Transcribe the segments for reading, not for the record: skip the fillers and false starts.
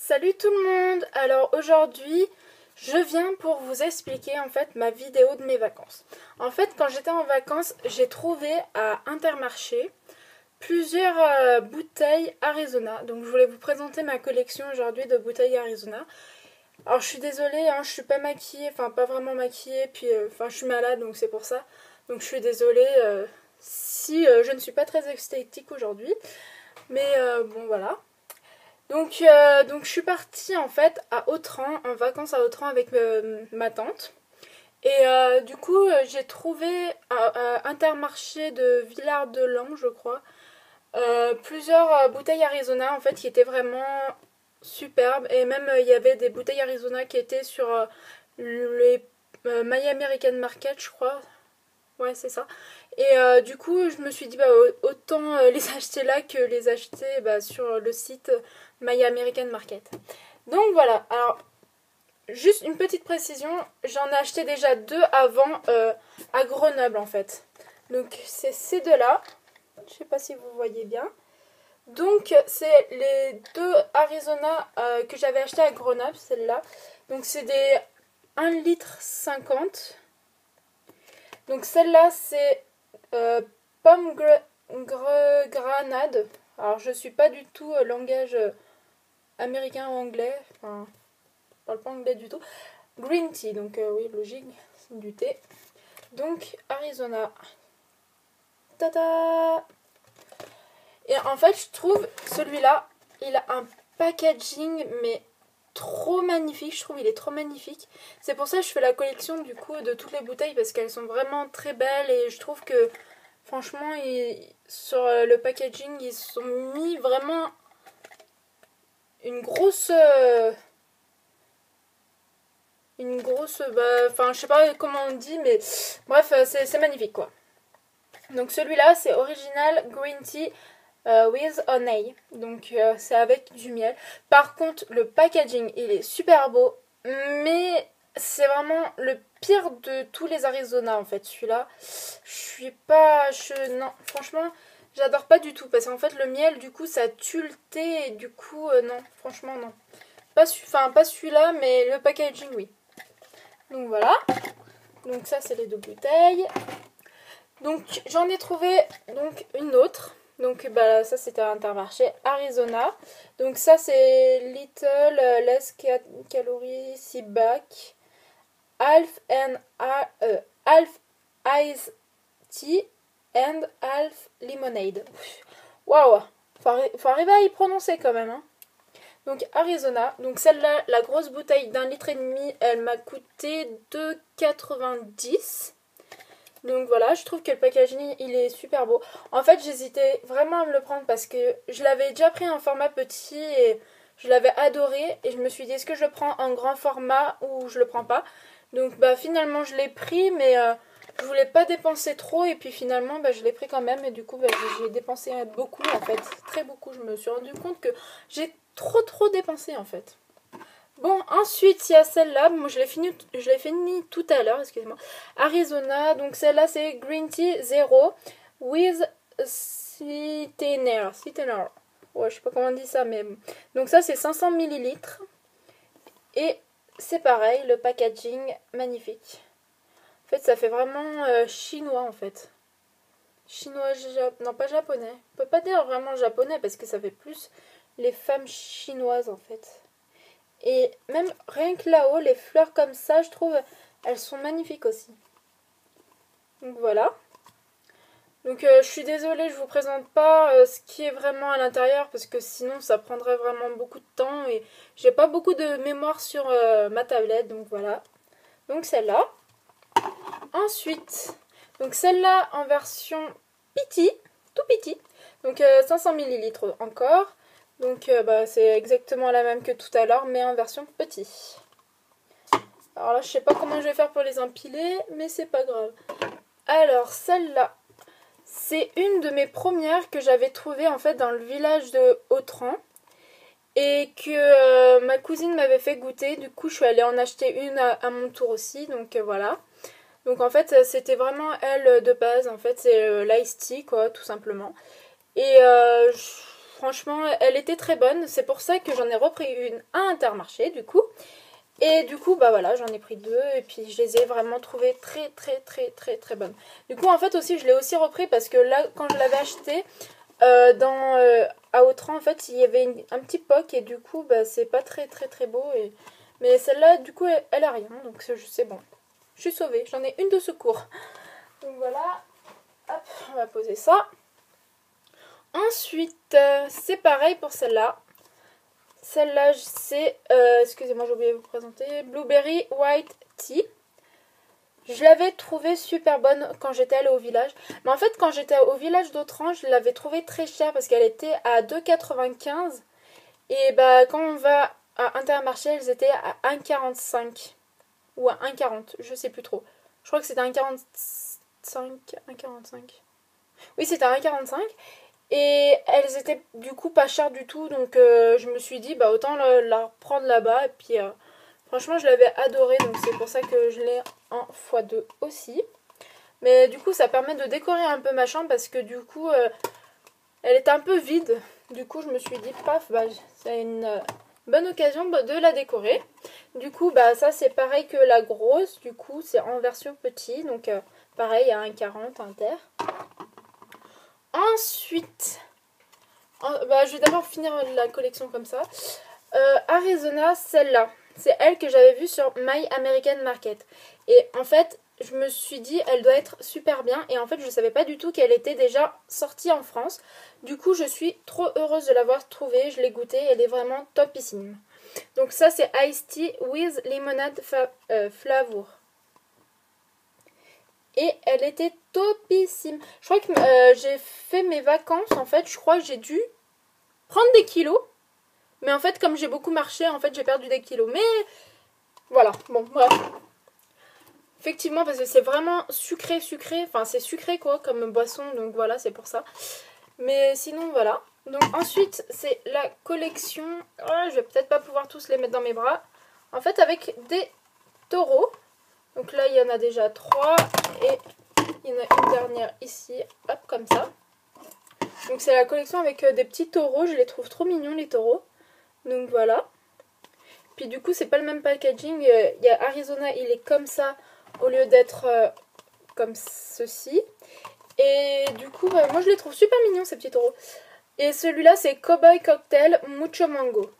Salut tout le monde! Alors aujourd'hui, je viens pour vous expliquer en fait ma vidéo de mes vacances. En fait, quand j'étais en vacances, j'ai trouvé à Intermarché plusieurs bouteilles Arizona. Donc je voulais vous présenter ma collection aujourd'hui de bouteilles Arizona. Alors je suis désolée, hein, je suis pas maquillée, enfin pas vraiment maquillée, puis je suis malade donc c'est pour ça. Donc je suis désolée si je ne suis pas très esthétique aujourd'hui. Mais bon voilà. Donc je suis partie en fait à Autran, en vacances à Autran avec ma tante. Et du coup j'ai trouvé à Intermarché de Villard-de-Lans je crois plusieurs bouteilles Arizona en fait qui étaient vraiment superbes. Et même il y avait des bouteilles Arizona qui étaient sur les My American Market je crois. Ouais, c'est ça. Et du coup, je me suis dit, bah, autant les acheter là que les acheter sur le site My American Market. Donc voilà, alors, juste une petite précision, j'en ai acheté déjà deux avant à Grenoble en fait. Donc c'est ces deux-là, je sais pas si vous voyez bien. Donc c'est les deux Arizona que j'avais acheté à Grenoble, celle-là. Donc c'est des 1,50 litre. Donc celle-là c'est pomme grenade. Alors je suis pas du tout langage américain ou anglais. Enfin, je parle pas anglais du tout. Green tea, donc oui, logique, c'est du thé. Donc Arizona. Tada! Et en fait, je trouve celui-là, il a un packaging mais trop magnifique. Je trouve il est trop magnifique. C'est pour ça que je fais la collection du coup de toutes les bouteilles parce qu'elles sont vraiment très belles et je trouve que franchement, sur le packaging, ils se sont mis vraiment une grosse... enfin, je sais pas comment on dit, mais bref, c'est magnifique, quoi. Donc celui-là, c'est Original Green Tea with Honey. Donc c'est avec du miel. Par contre, le packaging, il est super beau, mais c'est vraiment le pire de tous les Arizona, en fait. Celui-là, non, franchement, j'adore pas du tout. Parce qu'en fait, le miel, du coup, ça tue le thé. Et du coup, non, franchement, non. Pas celui-là, mais le packaging, oui. Donc voilà. Donc ça, c'est les deux bouteilles. Donc j'en ai trouvé donc une autre. Donc ça c'était à Intermarché Arizona. Donc ça c'est Little Less Calories Seaback Half Ice Tea and Half Lemonade. Waouh, faut arriver à y prononcer quand même, hein. Donc Arizona, donc celle-là, la grosse bouteille d'1,5 litre, elle m'a coûté 2,90 €. Donc voilà, je trouve que le packaging, il est super beau. En fait, j'hésitais vraiment à me le prendre parce que je l'avais déjà pris en format petit et je l'avais adoré. Et je me suis dit, est-ce que je le prends en grand format ou je le prends pas? Donc finalement, je l'ai pris, mais je voulais pas dépenser trop. Et puis finalement, je l'ai pris quand même. Et du coup, j'ai dépensé beaucoup en fait. Très beaucoup. Je me suis rendu compte que j'ai trop dépensé en fait. Bon, ensuite, il y a celle-là. Moi, je l'ai fini tout à l'heure, excusez-moi. Arizona. Donc, celle-là, c'est Green Tea Zero with Sweetener. Sweetener. Ouais, je sais pas comment on dit ça, mais... Donc, ça, c'est 500 millilitres. Et c'est pareil, le packaging, magnifique. En fait, ça fait vraiment chinois, en fait. Chinois, non, pas japonais. On peut pas dire vraiment japonais, parce que ça fait plus les femmes chinoises, en fait. Et même rien que là-haut, les fleurs comme ça, je trouve, elles sont magnifiques aussi. Donc voilà. Donc je suis désolée, je vous présente pas ce qui est vraiment à l'intérieur parce que sinon ça prendrait vraiment beaucoup de temps et j'ai pas beaucoup de mémoire sur ma tablette, donc voilà. Donc celle-là. Ensuite, donc celle-là en version petit, tout petit. Donc 500 millilitres encore. Donc c'est exactement la même que tout à l'heure, mais en version petit. Alors là, je sais pas comment je vais faire pour les empiler, mais c'est pas grave. Alors, celle-là, c'est une de mes premières que j'avais trouvée en fait dans le village de Autran. Et que ma cousine m'avait fait goûter. Du coup, je suis allée en acheter une à mon tour aussi. Donc voilà. Donc en fait, c'était vraiment elle de base. En fait, c'est l'ice tea, quoi, tout simplement. Et franchement, elle était très bonne. C'est pour ça que j'en ai repris une à Intermarché, du coup. Et du coup, bah voilà, j'en ai pris deux. Et puis, je les ai vraiment trouvées très, très, très, très, très bonnes. Du coup, en fait, aussi, je l'ai aussi repris parce que là, quand je l'avais acheté, à Autran, en fait, il y avait un petit POC. Et du coup, bah, c'est pas très, très, très beau. Mais celle-là, du coup, elle a rien. Donc, c'est bon. Je suis sauvée. J'en ai une de secours. Donc, voilà. Hop, on va poser ça. Ensuite, c'est pareil pour celle-là. Celle-là, c'est, excusez-moi, j'ai oublié de vous présenter, Blueberry White Tea. Je l'avais trouvée super bonne quand j'étais allée au village. Mais en fait, quand j'étais au village d'Autran, je l'avais trouvée très chère parce qu'elle était à 2,95. Et bah, quand on va à Intermarché, elles étaient à 1,45. Ou à 1,40, je sais plus trop. Je crois que c'était 1,45. 1,45. Oui, c'était à 1,45. Et elles étaient du coup pas chères du tout. Donc je me suis dit, bah autant la reprendre là-bas. Et puis franchement, je l'avais adorée. Donc c'est pour ça que je l'ai en x2 aussi. Mais du coup, ça permet de décorer un peu ma chambre. Parce que du coup, elle était un peu vide. Du coup, je me suis dit, paf, bah, c'est une bonne occasion de la décorer. Du coup, bah ça c'est pareil que la grosse. Du coup, c'est en version petit. Donc pareil, à 1,40 inter. Ensuite, bah, je vais d'abord finir la collection comme ça. Arizona, celle-là. C'est elle que j'avais vue sur My American Market. Et en fait, je me suis dit, elle doit être super bien. Et en fait, je ne savais pas du tout qu'elle était déjà sortie en France. Du coup, je suis trop heureuse de l'avoir trouvée. Je l'ai goûtée. Elle est vraiment topissime. Donc ça, c'est Iced Tea with Lemonade Flavor. Et elle était topissime. Je crois que j'ai fait mes vacances. En fait, je crois que j'ai dû prendre des kilos. Mais en fait, comme j'ai beaucoup marché, en fait, j'ai perdu des kilos. Mais voilà, bon, bref. Effectivement, parce que c'est vraiment sucré, sucré. Enfin, c'est sucré, quoi, comme boisson. Donc voilà, c'est pour ça. Mais sinon, voilà. Donc ensuite, c'est la collection. Oh, je vais peut-être pas pouvoir tous les mettre dans mes bras. En fait, avec des taureaux. Donc là, il y en a déjà 3. Et il y en a une dernière ici. Hop, comme ça. Donc c'est la collection avec des petits taureaux. Je les trouve trop mignons, les taureaux. Donc voilà. Puis du coup, c'est pas le même packaging. Il y a Arizona, il est comme ça au lieu d'être comme ceci. Et du coup, bah, moi je les trouve super mignons ces petits taureaux. Et celui-là, c'est Cowboy Cocktail Mucho Mango.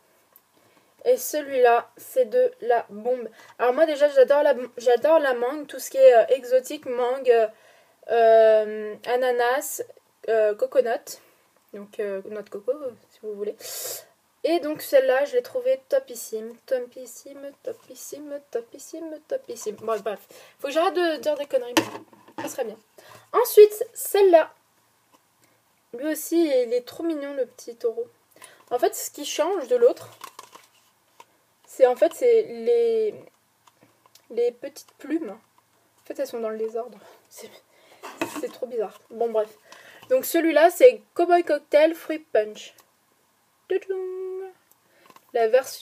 Et celui-là, c'est de la bombe. Alors moi déjà, j'adore la mangue, tout ce qui est exotique, mangue, ananas, coconut. Donc noix de coco, si vous voulez. Et donc celle-là, je l'ai trouvée topissime, topissime, topissime, topissime, topissime. Bon, bref, faut que j'arrête de dire des conneries, mais ça serait bien. Ensuite, celle-là. Lui aussi, il est trop mignon, le petit taureau. En fait, ce qui change de l'autre, c'est les petites plumes. En fait, elles sont dans le désordre. C'est trop bizarre. Bon, bref. Donc celui-là, c'est Cowboy Cocktail Fruit Punch.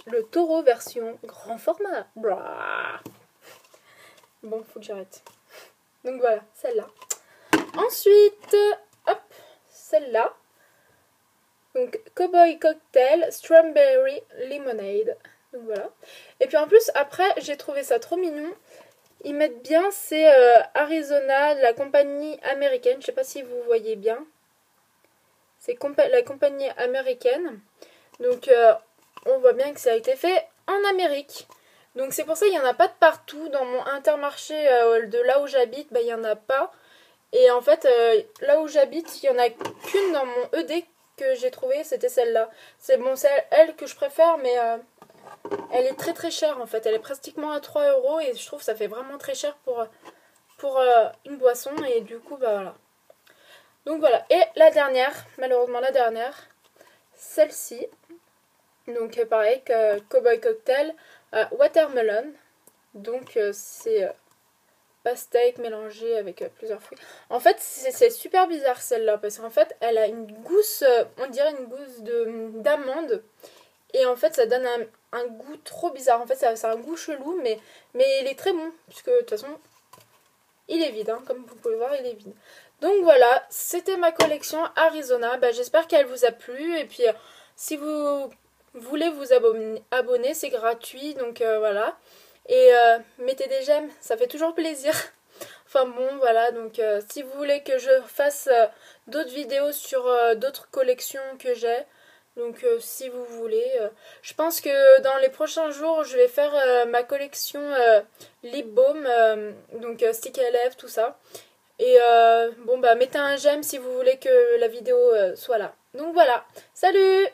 Le taureau version grand format. Blah. Bon, faut que j'arrête. Donc voilà, celle-là. Ensuite, hop, celle-là. Donc Cowboy Cocktail Strawberry Lemonade. Donc voilà. Et puis en plus, après, j'ai trouvé ça trop mignon. Ils mettent bien, c'est Arizona, de la compagnie américaine. Je sais pas si vous voyez bien. C'est la compagnie américaine. Donc on voit bien que ça a été fait en Amérique. Donc c'est pour ça qu'il n'y en a pas de partout. Dans mon Intermarché de là où j'habite, bah, il n'y en a pas. Et en fait, là où j'habite, il n'y en a qu'une dans mon ED que j'ai trouvé, c'était celle-là. C'est bon, c'est elle que je préfère, mais elle est très très chère en fait. Elle est pratiquement à 3 € et je trouve que ça fait vraiment très cher pour une boisson. Et du coup, bah voilà. Donc voilà. Et la dernière, malheureusement la dernière, celle-ci. Donc pareil, que Cowboy Cocktail Watermelon. Donc c'est pastèque mélangée avec plusieurs fruits. En fait, c'est super bizarre celle-là parce qu'en fait, elle a une gousse, on dirait une gousse d'amande. Et en fait, ça donne un goût trop bizarre. En fait, c'est un goût chelou, mais il est très bon. Puisque de toute façon, il est vide. Hein, comme vous pouvez voir, il est vide. Donc voilà, c'était ma collection Arizona. Bah, j'espère qu'elle vous a plu. Et puis, si vous voulez vous abonner, c'est gratuit. Donc voilà. Et mettez des j'aime, ça fait toujours plaisir. Enfin bon, voilà. Donc si vous voulez que je fasse d'autres vidéos sur d'autres collections que j'ai, donc si vous voulez, je pense que dans les prochains jours, je vais faire ma collection lip balm, donc stick à lèvres, tout ça. Et bon bah mettez un j'aime si vous voulez que la vidéo soit là. Donc voilà, salut!